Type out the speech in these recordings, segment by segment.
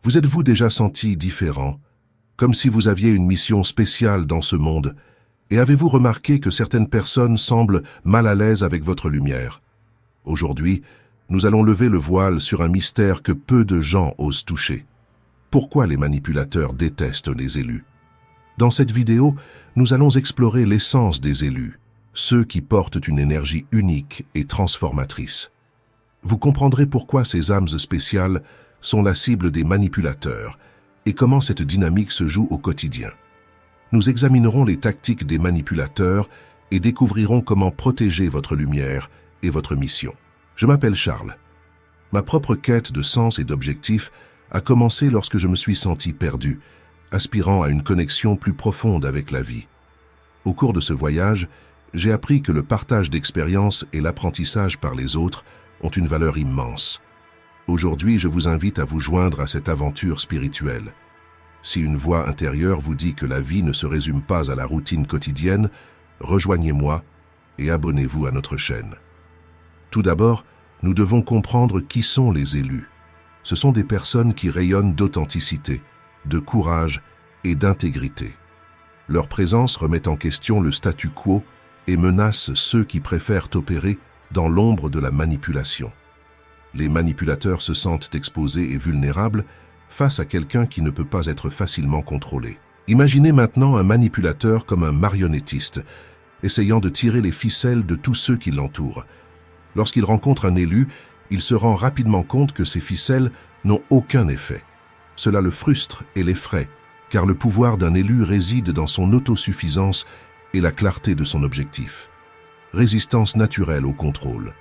Vous êtes-vous déjà senti différent, comme si vous aviez une mission spéciale dans ce monde, et avez-vous remarqué que certaines personnes semblent mal à l'aise avec votre lumière? Aujourd'hui, nous allons lever le voile sur un mystère que peu de gens osent toucher. Pourquoi les manipulateurs détestent les élus? Dans cette vidéo, nous allons explorer l'essence des élus, ceux qui portent une énergie unique et transformatrice. Vous comprendrez pourquoi ces âmes spéciales sont la cible des manipulateurs et comment cette dynamique se joue au quotidien. Nous examinerons les tactiques des manipulateurs et découvrirons comment protéger votre lumière et votre mission. Je m'appelle Charles. Ma propre quête de sens et d'objectifs a commencé lorsque je me suis senti perdu, aspirant à une connexion plus profonde avec la vie. Au cours de ce voyage, j'ai appris que le partage d'expériences et l'apprentissage par les autres ont une valeur immense. Aujourd'hui, je vous invite à vous joindre à cette aventure spirituelle. Si une voix intérieure vous dit que la vie ne se résume pas à la routine quotidienne, rejoignez-moi et abonnez-vous à notre chaîne. Tout d'abord, nous devons comprendre qui sont les élus. Ce sont des personnes qui rayonnent d'authenticité, de courage et d'intégrité. Leur présence remet en question le statu quo et menace ceux qui préfèrent opérer dans l'ombre de la manipulation. Les manipulateurs se sentent exposés et vulnérables face à quelqu'un qui ne peut pas être facilement contrôlé. Imaginez maintenant un manipulateur comme un marionnettiste, essayant de tirer les ficelles de tous ceux qui l'entourent. Lorsqu'il rencontre un élu, il se rend rapidement compte que ces ficelles n'ont aucun effet. Cela le frustre et l'effraie, car le pouvoir d'un élu réside dans son autosuffisance et la clarté de son objectif. Résistance naturelle au contrôle.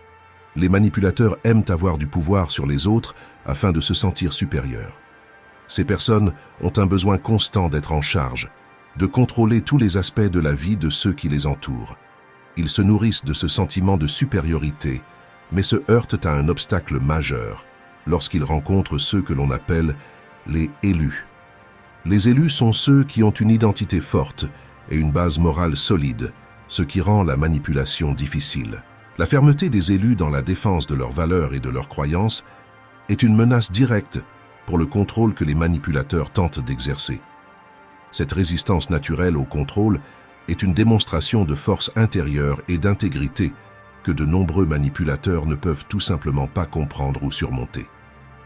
Les manipulateurs aiment avoir du pouvoir sur les autres afin de se sentir supérieurs. Ces personnes ont un besoin constant d'être en charge, de contrôler tous les aspects de la vie de ceux qui les entourent. Ils se nourrissent de ce sentiment de supériorité, mais se heurtent à un obstacle majeur lorsqu'ils rencontrent ceux que l'on appelle les élus. Les élus sont ceux qui ont une identité forte et une base morale solide, ce qui rend la manipulation difficile. La fermeté des élus dans la défense de leurs valeurs et de leurs croyances est une menace directe pour le contrôle que les manipulateurs tentent d'exercer. Cette résistance naturelle au contrôle est une démonstration de force intérieure et d'intégrité que de nombreux manipulateurs ne peuvent tout simplement pas comprendre ou surmonter.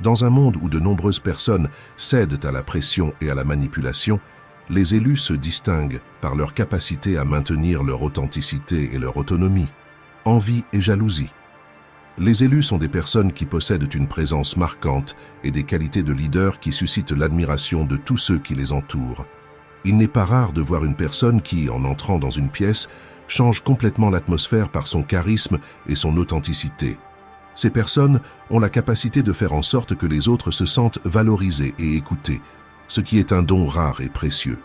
Dans un monde où de nombreuses personnes cèdent à la pression et à la manipulation, les élus se distinguent par leur capacité à maintenir leur authenticité et leur autonomie. Envie et jalousie. Les élus sont des personnes qui possèdent une présence marquante et des qualités de leader qui suscitent l'admiration de tous ceux qui les entourent. Il n'est pas rare de voir une personne qui, en entrant dans une pièce, change complètement l'atmosphère par son charisme et son authenticité. Ces personnes ont la capacité de faire en sorte que les autres se sentent valorisés et écoutés, ce qui est un don rare et précieux.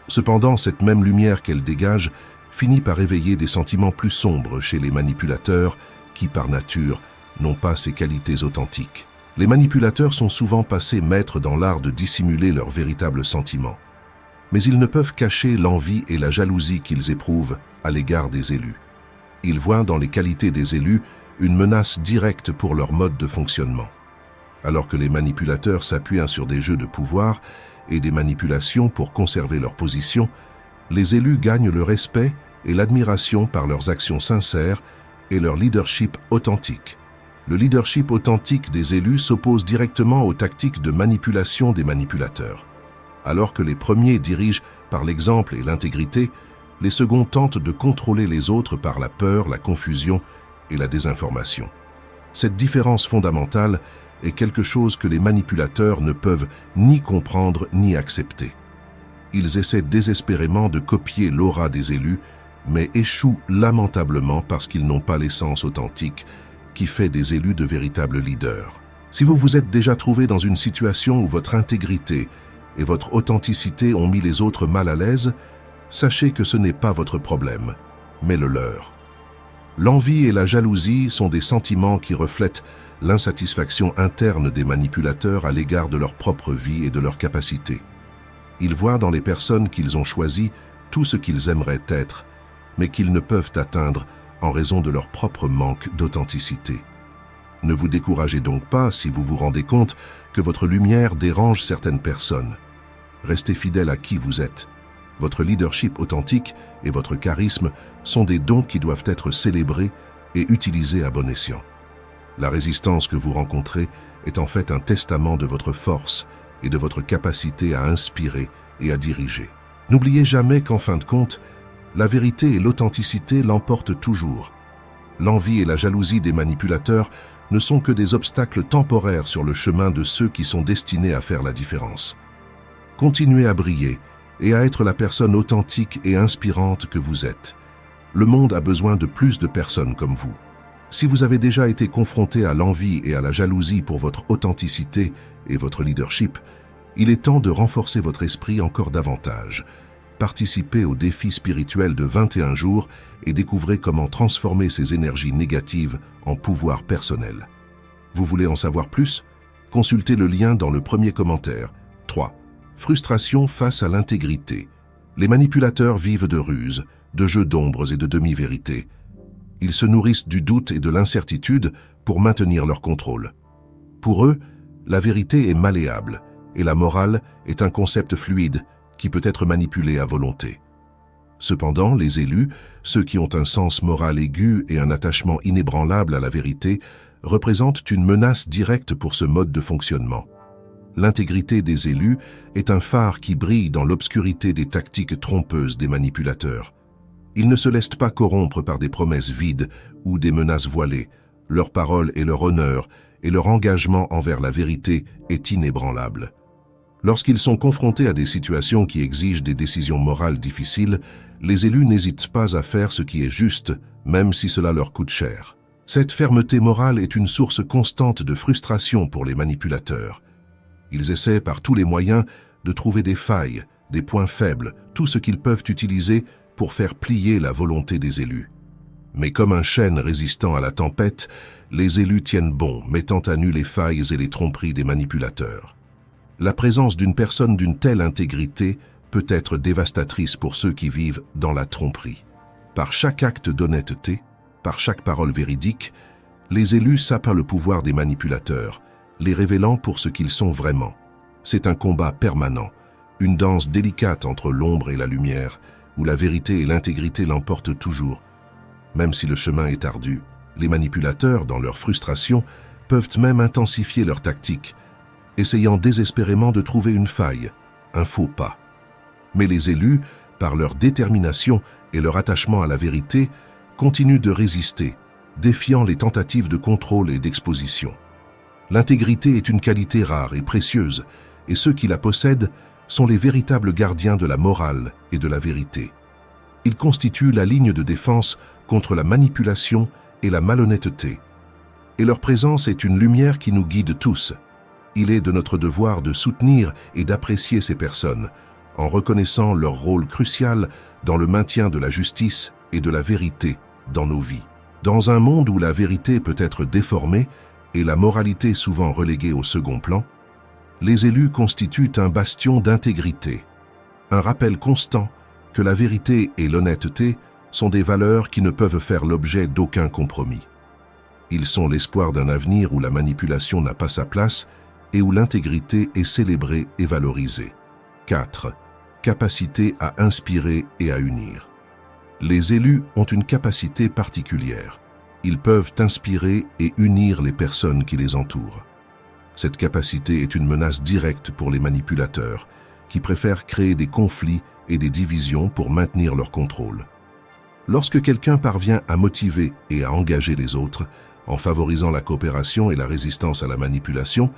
Cependant, cette même lumière qu'elle dégage finit par éveiller des sentiments plus sombres chez les manipulateurs qui, par nature, n'ont pas ces qualités authentiques. Les manipulateurs sont souvent passés maîtres dans l'art de dissimuler leurs véritables sentiments. Mais ils ne peuvent cacher l'envie et la jalousie qu'ils éprouvent à l'égard des élus. Ils voient dans les qualités des élus une menace directe pour leur mode de fonctionnement. Alors que les manipulateurs s'appuient sur des jeux de pouvoir et des manipulations pour conserver leur position, les élus gagnent le respect et l'admiration par leurs actions sincères et leur leadership authentique. Le leadership authentique des élus s'oppose directement aux tactiques de manipulation des manipulateurs. Alors que les premiers dirigent par l'exemple et l'intégrité, les seconds tentent de contrôler les autres par la peur, la confusion et la désinformation. Cette différence fondamentale est quelque chose que les manipulateurs ne peuvent ni comprendre ni accepter. Ils essaient désespérément de copier l'aura des élus, mais échouent lamentablement parce qu'ils n'ont pas l'essence authentique qui fait des élus de véritables leaders. Si vous vous êtes déjà trouvé dans une situation où votre intégrité et votre authenticité ont mis les autres mal à l'aise, sachez que ce n'est pas votre problème, mais le leur. L'envie et la jalousie sont des sentiments qui reflètent l'insatisfaction interne des manipulateurs à l'égard de leur propre vie et de leurs capacités. Ils voient dans les personnes qu'ils ont choisies tout ce qu'ils aimeraient être, mais qu'ils ne peuvent atteindre en raison de leur propre manque d'authenticité. Ne vous découragez donc pas si vous vous rendez compte que votre lumière dérange certaines personnes. Restez fidèle à qui vous êtes. Votre leadership authentique et votre charisme sont des dons qui doivent être célébrés et utilisés à bon escient. La résistance que vous rencontrez est en fait un testament de votre force et de votre capacité à inspirer et à diriger. N'oubliez jamais qu'en fin de compte, la vérité et l'authenticité l'emportent toujours. L'envie et la jalousie des manipulateurs ne sont que des obstacles temporaires sur le chemin de ceux qui sont destinés à faire la différence. Continuez à briller et à être la personne authentique et inspirante que vous êtes. Le monde a besoin de plus de personnes comme vous. Si vous avez déjà été confronté à l'envie et à la jalousie pour votre authenticité et votre leadership, il est temps de renforcer votre esprit encore davantage. Participez au défi spirituel de 21 jours et découvrez comment transformer ces énergies négatives en pouvoir personnel. Vous voulez en savoir plus? Consultez le lien dans le premier commentaire. 3. Frustration face à l'intégrité. Les manipulateurs vivent de ruses, de jeux d'ombres et de demi-vérités. Ils se nourrissent du doute et de l'incertitude pour maintenir leur contrôle. Pour eux, la vérité est malléable et la morale est un concept fluide qui peut être manipulé à volonté. Cependant, les élus, ceux qui ont un sens moral aigu et un attachement inébranlable à la vérité, représentent une menace directe pour ce mode de fonctionnement. L'intégrité des élus est un phare qui brille dans l'obscurité des tactiques trompeuses des manipulateurs. Ils ne se laissent pas corrompre par des promesses vides ou des menaces voilées. Leur parole et leur honneur et leur engagement envers la vérité est inébranlable. Lorsqu'ils sont confrontés à des situations qui exigent des décisions morales difficiles, les élus n'hésitent pas à faire ce qui est juste, même si cela leur coûte cher. Cette fermeté morale est une source constante de frustration pour les manipulateurs. Ils essaient par tous les moyens de trouver des failles, des points faibles, tout ce qu'ils peuvent utiliser pour faire plier la volonté des élus. Mais comme un chêne résistant à la tempête, les élus tiennent bon, mettant à nu les failles et les tromperies des manipulateurs. La présence d'une personne d'une telle intégrité peut être dévastatrice pour ceux qui vivent dans la tromperie. Par chaque acte d'honnêteté, par chaque parole véridique, les élus sapent le pouvoir des manipulateurs, les révélant pour ce qu'ils sont vraiment. C'est un combat permanent, une danse délicate entre l'ombre et la lumière, où la vérité et l'intégrité l'emportent toujours. Même si le chemin est ardu, les manipulateurs, dans leur frustration, peuvent même intensifier leurs tactiques, essayant désespérément de trouver une faille, un faux pas. Mais les élus, par leur détermination et leur attachement à la vérité, continuent de résister, défiant les tentatives de contrôle et d'exposition. L'intégrité est une qualité rare et précieuse, et ceux qui la possèdent sont les véritables gardiens de la morale et de la vérité. Ils constituent la ligne de défense contre la manipulation et la malhonnêteté. Et leur présence est une lumière qui nous guide tous. Il est de notre devoir de soutenir et d'apprécier ces personnes, en reconnaissant leur rôle crucial dans le maintien de la justice et de la vérité dans nos vies. Dans un monde où la vérité peut être déformée et la moralité souvent reléguée au second plan, les élus constituent un bastion d'intégrité, un rappel constant que la vérité et l'honnêteté sont des valeurs qui ne peuvent faire l'objet d'aucun compromis. Ils sont l'espoir d'un avenir où la manipulation n'a pas sa place et où l'intégrité est célébrée et valorisée. 4. Capacité à inspirer et à unir. Les élus ont une capacité particulière. Ils peuvent inspirer et unir les personnes qui les entourent. Cette capacité est une menace directe pour les manipulateurs, qui préfèrent créer des conflits et des divisions pour maintenir leur contrôle. Lorsque quelqu'un parvient à motiver et à engager les autres, en favorisant la coopération et la résistance à la manipulation,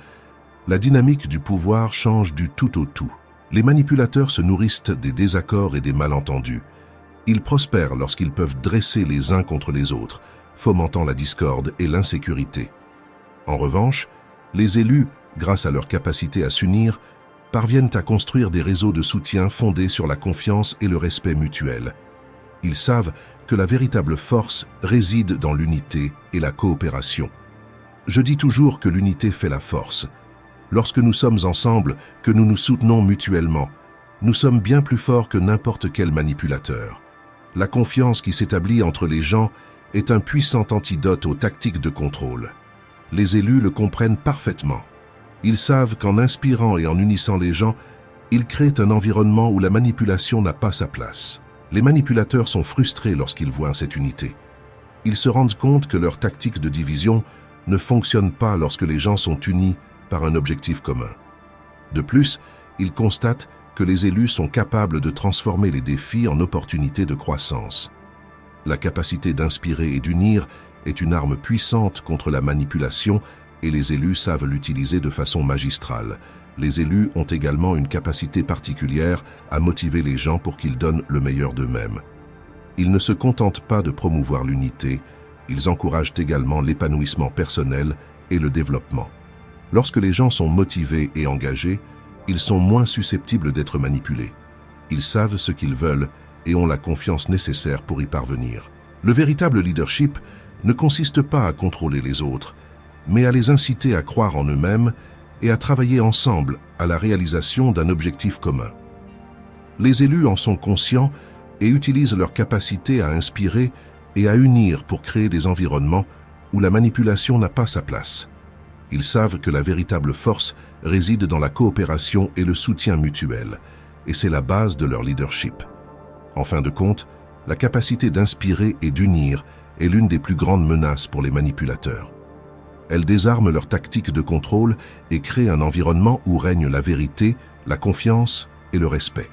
la dynamique du pouvoir change du tout au tout. Les manipulateurs se nourrissent des désaccords et des malentendus. Ils prospèrent lorsqu'ils peuvent dresser les uns contre les autres, fomentant la discorde et l'insécurité. En revanche, les élus, grâce à leur capacité à s'unir, parviennent à construire des réseaux de soutien fondés sur la confiance et le respect mutuel. Ils savent que la véritable force réside dans l'unité et la coopération. Je dis toujours que l'unité fait la force. Lorsque nous sommes ensemble, que nous nous soutenons mutuellement, nous sommes bien plus forts que n'importe quel manipulateur. La confiance qui s'établit entre les gens est un puissant antidote aux tactiques de contrôle. Les élus le comprennent parfaitement. Ils savent qu'en inspirant et en unissant les gens, ils créent un environnement où la manipulation n'a pas sa place. Les manipulateurs sont frustrés lorsqu'ils voient cette unité. Ils se rendent compte que leur tactique de division ne fonctionne pas lorsque les gens sont unis par un objectif commun. De plus, ils constatent que les élus sont capables de transformer les défis en opportunités de croissance. La capacité d'inspirer et d'unir est une arme puissante contre la manipulation et les élus savent l'utiliser de façon magistrale. Les élus ont également une capacité particulière à motiver les gens pour qu'ils donnent le meilleur d'eux-mêmes. Ils ne se contentent pas de promouvoir l'unité, ils encouragent également l'épanouissement personnel et le développement. Lorsque les gens sont motivés et engagés, ils sont moins susceptibles d'être manipulés. Ils savent ce qu'ils veulent et ont la confiance nécessaire pour y parvenir. Le véritable leadership ne consiste pas à contrôler les autres, mais à les inciter à croire en eux-mêmes et à travailler ensemble à la réalisation d'un objectif commun. Les élus en sont conscients et utilisent leur capacité à inspirer et à unir pour créer des environnements où la manipulation n'a pas sa place. Ils savent que la véritable force réside dans la coopération et le soutien mutuel, et c'est la base de leur leadership. En fin de compte, la capacité d'inspirer et d'unir est l'une des plus grandes menaces pour les manipulateurs. Elle désarme leur tactique de contrôle et crée un environnement où règne la vérité, la confiance et le respect.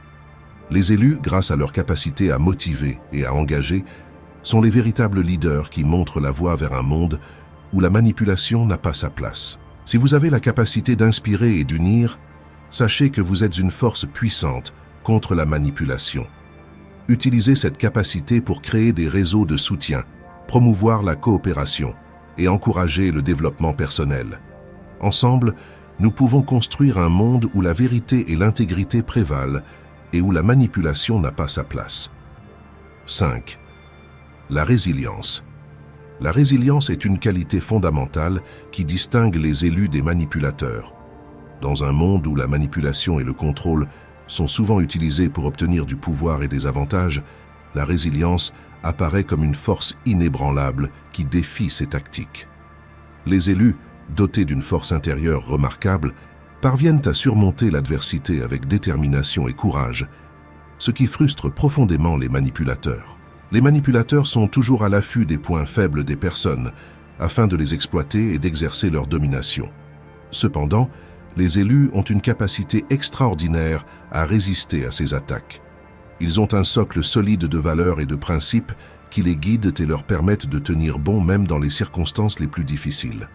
Les élus, grâce à leur capacité à motiver et à engager, sont les véritables leaders qui montrent la voie vers un monde où la manipulation n'a pas sa place. Si vous avez la capacité d'inspirer et d'unir, sachez que vous êtes une force puissante contre la manipulation. Utilisez cette capacité pour créer des réseaux de soutien, promouvoir la coopération et encourager le développement personnel. Ensemble, nous pouvons construire un monde où la vérité et l'intégrité prévalent et où la manipulation n'a pas sa place. 5. La résilience. La résilience est une qualité fondamentale qui distingue les élus des manipulateurs. Dans un monde où la manipulation et le contrôle sont souvent utilisés pour obtenir du pouvoir et des avantages, la résilience apparaît comme une force inébranlable qui défie ces tactiques. Les élus, dotés d'une force intérieure remarquable, parviennent à surmonter l'adversité avec détermination et courage, ce qui frustre profondément les manipulateurs. Les manipulateurs sont toujours à l'affût des points faibles des personnes, afin de les exploiter et d'exercer leur domination. Cependant, les élus ont une capacité extraordinaire à résister à ces attaques. Ils ont un socle solide de valeurs et de principes qui les guident et leur permettent de tenir bon même dans les circonstances les plus difficiles.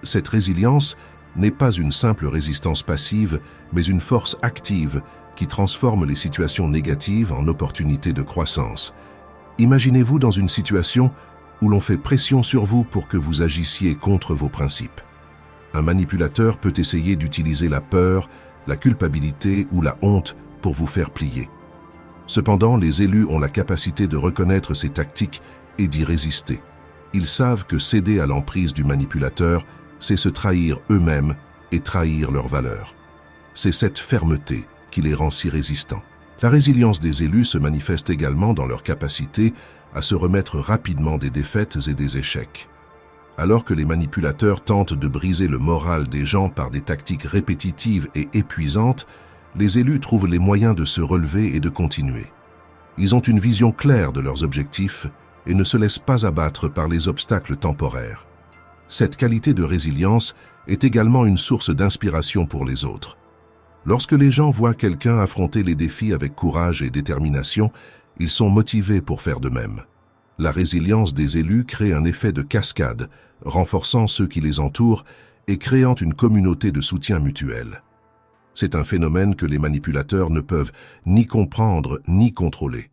Cette résilience n'est pas une simple résistance passive, mais une force active qui transforme les situations négatives en opportunités de croissance. Imaginez-vous dans une situation où l'on fait pression sur vous pour que vous agissiez contre vos principes. Un manipulateur peut essayer d'utiliser la peur, la culpabilité ou la honte pour vous faire plier. Cependant, les élus ont la capacité de reconnaître ces tactiques et d'y résister. Ils savent que céder à l'emprise du manipulateur, c'est se trahir eux-mêmes et trahir leurs valeurs. C'est cette fermeté qui les rend si résistants. La résilience des élus se manifeste également dans leur capacité à se remettre rapidement des défaites et des échecs. Alors que les manipulateurs tentent de briser le moral des gens par des tactiques répétitives et épuisantes, les élus trouvent les moyens de se relever et de continuer. Ils ont une vision claire de leurs objectifs et ne se laissent pas abattre par les obstacles temporaires. Cette qualité de résilience est également une source d'inspiration pour les autres. Lorsque les gens voient quelqu'un affronter les défis avec courage et détermination, ils sont motivés pour faire de même. La résilience des élus crée un effet de cascade, renforçant ceux qui les entourent et créant une communauté de soutien mutuel. C'est un phénomène que les manipulateurs ne peuvent ni comprendre ni contrôler.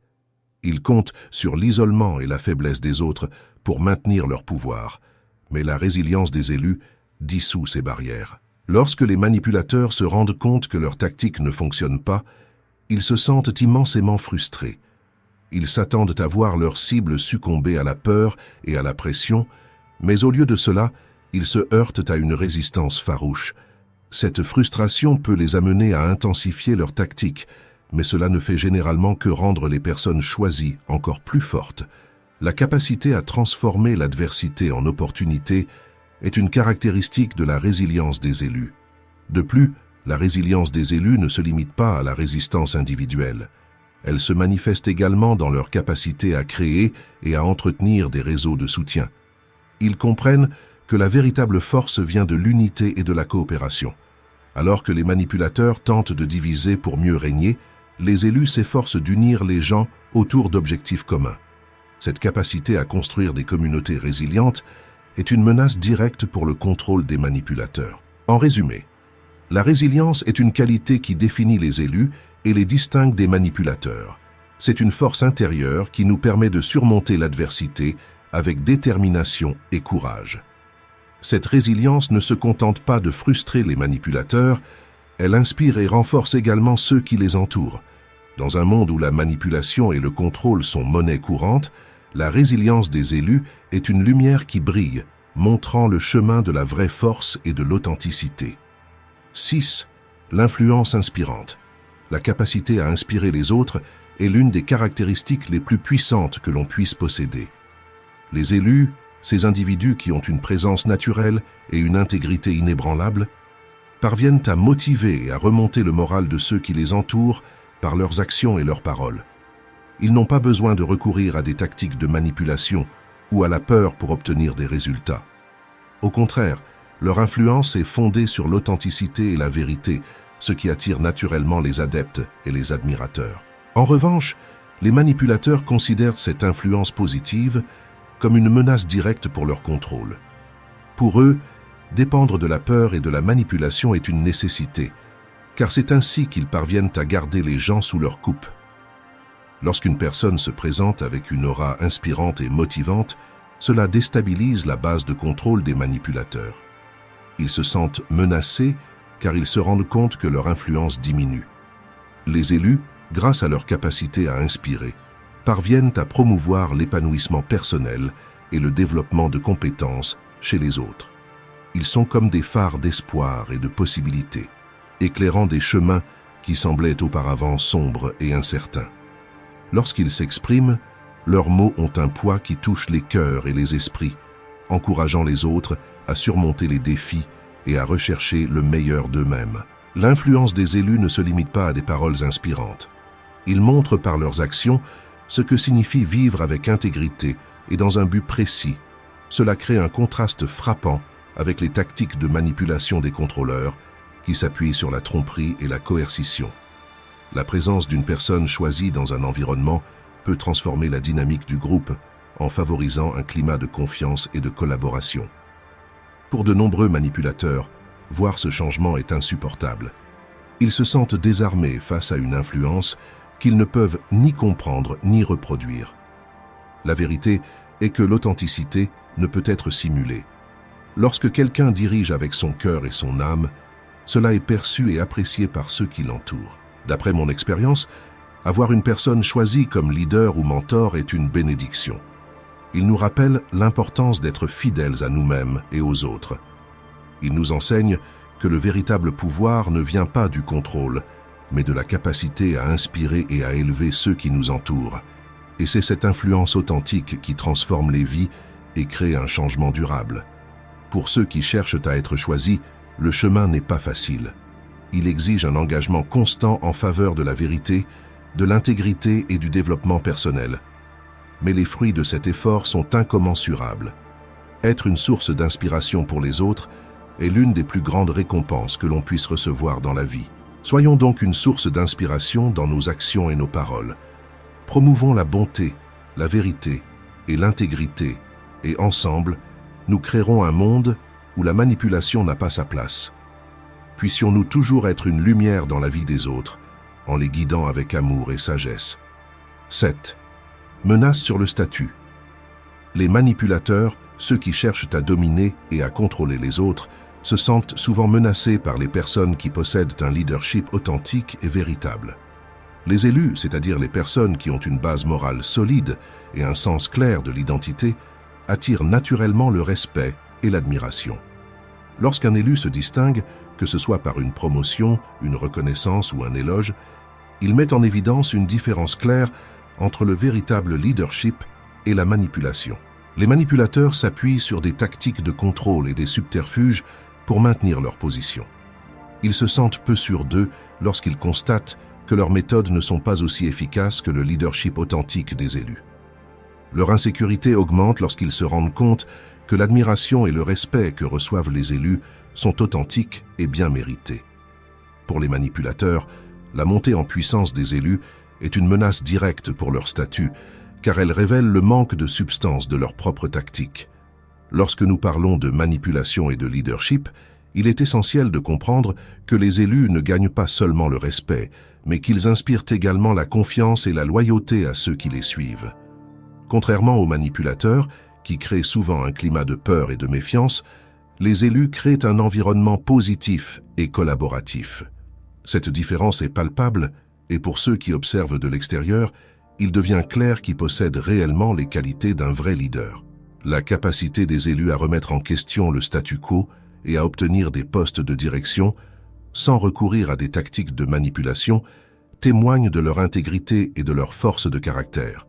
Ils comptent sur l'isolement et la faiblesse des autres pour maintenir leur pouvoir, mais la résilience des élus dissout ces barrières. Lorsque les manipulateurs se rendent compte que leur tactique ne fonctionne pas, ils se sentent immensément frustrés. Ils s'attendent à voir leur cible succomber à la peur et à la pression, mais au lieu de cela, ils se heurtent à une résistance farouche. Cette frustration peut les amener à intensifier leur tactique, mais cela ne fait généralement que rendre les personnes choisies encore plus fortes. La capacité à transformer l'adversité en opportunité est une caractéristique de la résilience des élus. De plus, la résilience des élus ne se limite pas à la résistance individuelle. Elle se manifeste également dans leur capacité à créer et à entretenir des réseaux de soutien. Ils comprennent que la véritable force vient de l'unité et de la coopération. Alors que les manipulateurs tentent de diviser pour mieux régner, les élus s'efforcent d'unir les gens autour d'objectifs communs. Cette capacité à construire des communautés résilientes est une menace directe pour le contrôle des manipulateurs. En résumé, la résilience est une qualité qui définit les élus et les distingue des manipulateurs. C'est une force intérieure qui nous permet de surmonter l'adversité avec détermination et courage. Cette résilience ne se contente pas de frustrer les manipulateurs, elle inspire et renforce également ceux qui les entourent. Dans un monde où la manipulation et le contrôle sont monnaie courante, la résilience des élus est une lumière qui brille, montrant le chemin de la vraie force et de l'authenticité. 6. L'influence inspirante. La capacité à inspirer les autres est l'une des caractéristiques les plus puissantes que l'on puisse posséder. Les élus, ces individus qui ont une présence naturelle et une intégrité inébranlable, parviennent à motiver et à remonter le moral de ceux qui les entourent par leurs actions et leurs paroles. Ils n'ont pas besoin de recourir à des tactiques de manipulation ou à la peur pour obtenir des résultats. Au contraire, leur influence est fondée sur l'authenticité et la vérité, ce qui attire naturellement les adeptes et les admirateurs. En revanche, les manipulateurs considèrent cette influence positive comme une menace directe pour leur contrôle. Pour eux, dépendre de la peur et de la manipulation est une nécessité, car c'est ainsi qu'ils parviennent à garder les gens sous leur coupe. Lorsqu'une personne se présente avec une aura inspirante et motivante, cela déstabilise la base de contrôle des manipulateurs. Ils se sentent menacés car ils se rendent compte que leur influence diminue. Les élus, grâce à leur capacité à inspirer, parviennent à promouvoir l'épanouissement personnel et le développement de compétences chez les autres. Ils sont comme des phares d'espoir et de possibilités, éclairant des chemins qui semblaient auparavant sombres et incertains. Lorsqu'ils s'expriment, leurs mots ont un poids qui touche les cœurs et les esprits, encourageant les autres à surmonter les défis et à rechercher le meilleur d'eux-mêmes. L'influence des élus ne se limite pas à des paroles inspirantes. Ils montrent par leurs actions ce que signifie vivre avec intégrité et dans un but précis. Cela crée un contraste frappant avec les tactiques de manipulation des contrôleurs qui s'appuient sur la tromperie et la coercition. La présence d'une personne choisie dans un environnement peut transformer la dynamique du groupe en favorisant un climat de confiance et de collaboration. Pour de nombreux manipulateurs, voir ce changement est insupportable. Ils se sentent désarmés face à une influence qu'ils ne peuvent ni comprendre ni reproduire. La vérité est que l'authenticité ne peut être simulée. Lorsque quelqu'un dirige avec son cœur et son âme, cela est perçu et apprécié par ceux qui l'entourent. D'après mon expérience, avoir une personne choisie comme leader ou mentor est une bénédiction. Il nous rappelle l'importance d'être fidèles à nous-mêmes et aux autres. Il nous enseigne que le véritable pouvoir ne vient pas du contrôle, mais de la capacité à inspirer et à élever ceux qui nous entourent. Et c'est cette influence authentique qui transforme les vies et crée un changement durable. Pour ceux qui cherchent à être choisis, le chemin n'est pas facile. Il exige un engagement constant en faveur de la vérité, de l'intégrité et du développement personnel. Mais les fruits de cet effort sont incommensurables. Être une source d'inspiration pour les autres est l'une des plus grandes récompenses que l'on puisse recevoir dans la vie. Soyons donc une source d'inspiration dans nos actions et nos paroles. Promouvons la bonté, la vérité et l'intégrité, et ensemble, nous créerons un monde où la manipulation n'a pas sa place. Puissions-nous toujours être une lumière dans la vie des autres, en les guidant avec amour et sagesse. 7. Menace sur le statut. Les manipulateurs, ceux qui cherchent à dominer et à contrôler les autres, se sentent souvent menacés par les personnes qui possèdent un leadership authentique et véritable. Les élus, c'est-à-dire les personnes qui ont une base morale solide et un sens clair de l'identité, attirent naturellement le respect et l'admiration. Lorsqu'un élu se distingue, que ce soit par une promotion, une reconnaissance ou un éloge, il met en évidence une différence claire entre le véritable leadership et la manipulation. Les manipulateurs s'appuient sur des tactiques de contrôle et des subterfuges pour maintenir leur position. Ils se sentent peu sûrs d'eux lorsqu'ils constatent que leurs méthodes ne sont pas aussi efficaces que le leadership authentique des élus. Leur insécurité augmente lorsqu'ils se rendent compte que l'admiration et le respect que reçoivent les élus sont authentiques et bien mérités. Pour les manipulateurs, la montée en puissance des élus est une menace directe pour leur statut, car elle révèle le manque de substance de leurs propres tactiques. Lorsque nous parlons de manipulation et de leadership, il est essentiel de comprendre que les élus ne gagnent pas seulement le respect, mais qu'ils inspirent également la confiance et la loyauté à ceux qui les suivent. Contrairement aux manipulateurs, qui créent souvent un climat de peur et de méfiance, les élus créent un environnement positif et collaboratif. Cette différence est palpable, et pour ceux qui observent de l'extérieur, il devient clair qu'ils possèdent réellement les qualités d'un vrai leader. La capacité des élus à remettre en question le statu quo et à obtenir des postes de direction, sans recourir à des tactiques de manipulation, témoignent de leur intégrité et de leur force de caractère.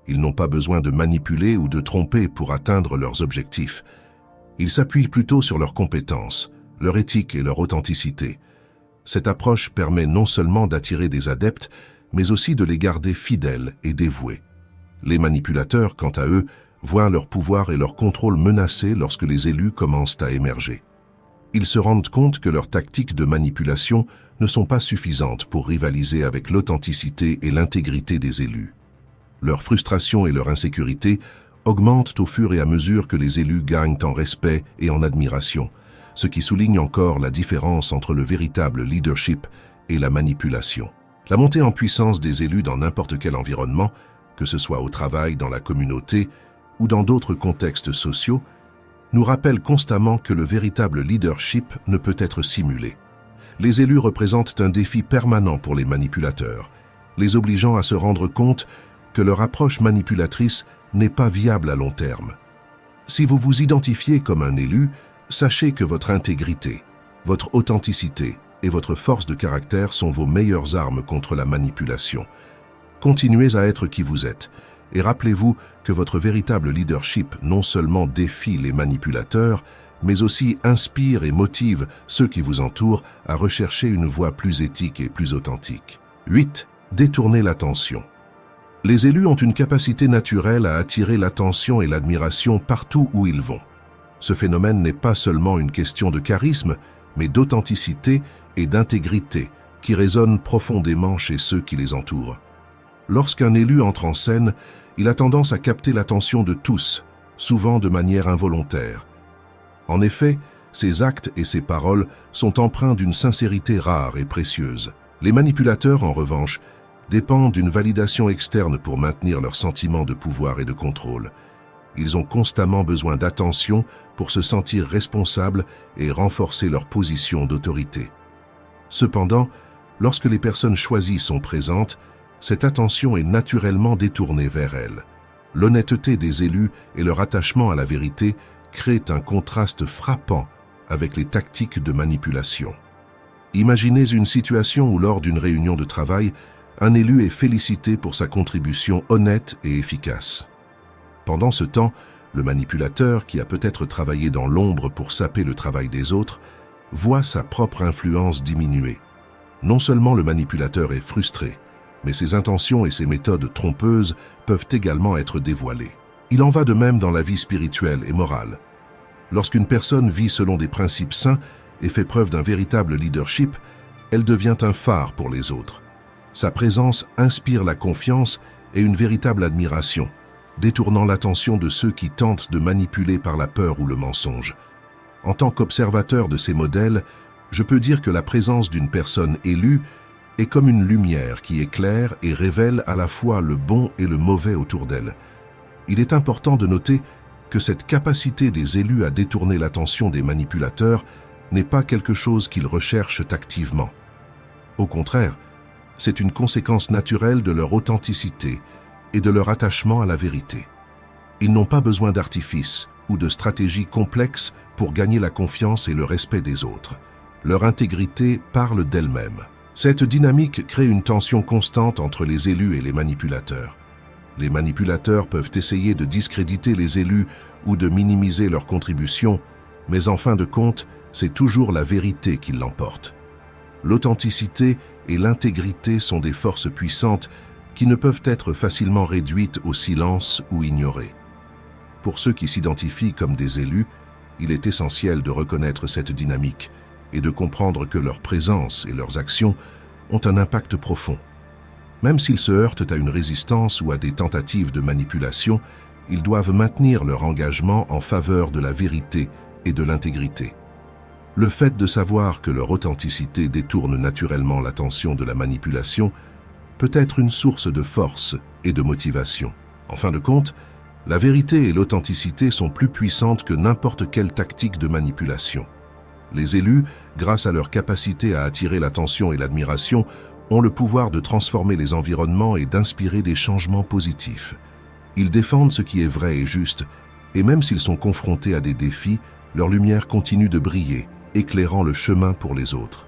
Ils n'ont pas besoin de manipuler ou de tromper pour atteindre leurs objectifs. Ils s'appuient plutôt sur leurs compétences, leur éthique et leur authenticité. Cette approche permet non seulement d'attirer des adeptes, mais aussi de les garder fidèles et dévoués. Les manipulateurs, quant à eux, voient leur pouvoir et leur contrôle menacés lorsque les élus commencent à émerger. Ils se rendent compte que leurs tactiques de manipulation ne sont pas suffisantes pour rivaliser avec l'authenticité et l'intégrité des élus. Leur frustration et leur insécurité augmentent au fur et à mesure que les élus gagnent en respect et en admiration, ce qui souligne encore la différence entre le véritable leadership et la manipulation. La montée en puissance des élus dans n'importe quel environnement, que ce soit au travail, dans la communauté ou dans d'autres contextes sociaux, nous rappelle constamment que le véritable leadership ne peut être simulé. Les élus représentent un défi permanent pour les manipulateurs, les obligeant à se rendre compte que leur approche manipulatrice n'est pas viable à long terme. Si vous vous identifiez comme un élu, sachez que votre intégrité, votre authenticité et votre force de caractère sont vos meilleures armes contre la manipulation. Continuez à être qui vous êtes, et rappelez-vous que votre véritable leadership non seulement défie les manipulateurs, mais aussi inspire et motive ceux qui vous entourent à rechercher une voie plus éthique et plus authentique. 8. Détourner l'attention. Les élus ont une capacité naturelle à attirer l'attention et l'admiration partout où ils vont. Ce phénomène n'est pas seulement une question de charisme, mais d'authenticité et d'intégrité qui résonne profondément chez ceux qui les entourent. Lorsqu'un élu entre en scène, il a tendance à capter l'attention de tous, souvent de manière involontaire. En effet, ses actes et ses paroles sont empreints d'une sincérité rare et précieuse. Les manipulateurs, en revanche, dépendent d'une validation externe pour maintenir leur sentiment de pouvoir et de contrôle. Ils ont constamment besoin d'attention pour se sentir responsables et renforcer leur position d'autorité. Cependant, lorsque les personnes choisies sont présentes, cette attention est naturellement détournée vers elles. L'honnêteté des élus et leur attachement à la vérité créent un contraste frappant avec les tactiques de manipulation. Imaginez une situation où lors d'une réunion de travail, un élu est félicité pour sa contribution honnête et efficace. Pendant ce temps, le manipulateur, qui a peut-être travaillé dans l'ombre pour saper le travail des autres, voit sa propre influence diminuer. Non seulement le manipulateur est frustré, mais ses intentions et ses méthodes trompeuses peuvent également être dévoilées. Il en va de même dans la vie spirituelle et morale. Lorsqu'une personne vit selon des principes sains et fait preuve d'un véritable leadership, elle devient un phare pour les autres. Sa présence inspire la confiance et une véritable admiration, détournant l'attention de ceux qui tentent de manipuler par la peur ou le mensonge. En tant qu'observateur de ces modèles, je peux dire que la présence d'une personne élue est comme une lumière qui éclaire et révèle à la fois le bon et le mauvais autour d'elle. Il est important de noter que cette capacité des élus à détourner l'attention des manipulateurs n'est pas quelque chose qu'ils recherchent activement. Au contraire, c'est une conséquence naturelle de leur authenticité et de leur attachement à la vérité. Ils n'ont pas besoin d'artifices ou de stratégies complexes pour gagner la confiance et le respect des autres. Leur intégrité parle d'elle-même. Cette dynamique crée une tension constante entre les élus et les manipulateurs. Les manipulateurs peuvent essayer de discréditer les élus ou de minimiser leur contribution, mais en fin de compte, c'est toujours la vérité qui l'emporte. L'authenticité et l'intégrité sont des forces puissantes qui ne peuvent être facilement réduites au silence ou ignorées. Pour ceux qui s'identifient comme des élus, il est essentiel de reconnaître cette dynamique et de comprendre que leur présence et leurs actions ont un impact profond. Même s'ils se heurtent à une résistance ou à des tentatives de manipulation, ils doivent maintenir leur engagement en faveur de la vérité et de l'intégrité. Le fait de savoir que leur authenticité détourne naturellement l'attention de la manipulation peut être une source de force et de motivation. En fin de compte, la vérité et l'authenticité sont plus puissantes que n'importe quelle tactique de manipulation. Les élus, grâce à leur capacité à attirer l'attention et l'admiration, ont le pouvoir de transformer les environnements et d'inspirer des changements positifs. Ils défendent ce qui est vrai et juste, et même s'ils sont confrontés à des défis, leur lumière continue de briller, éclairant le chemin pour les autres.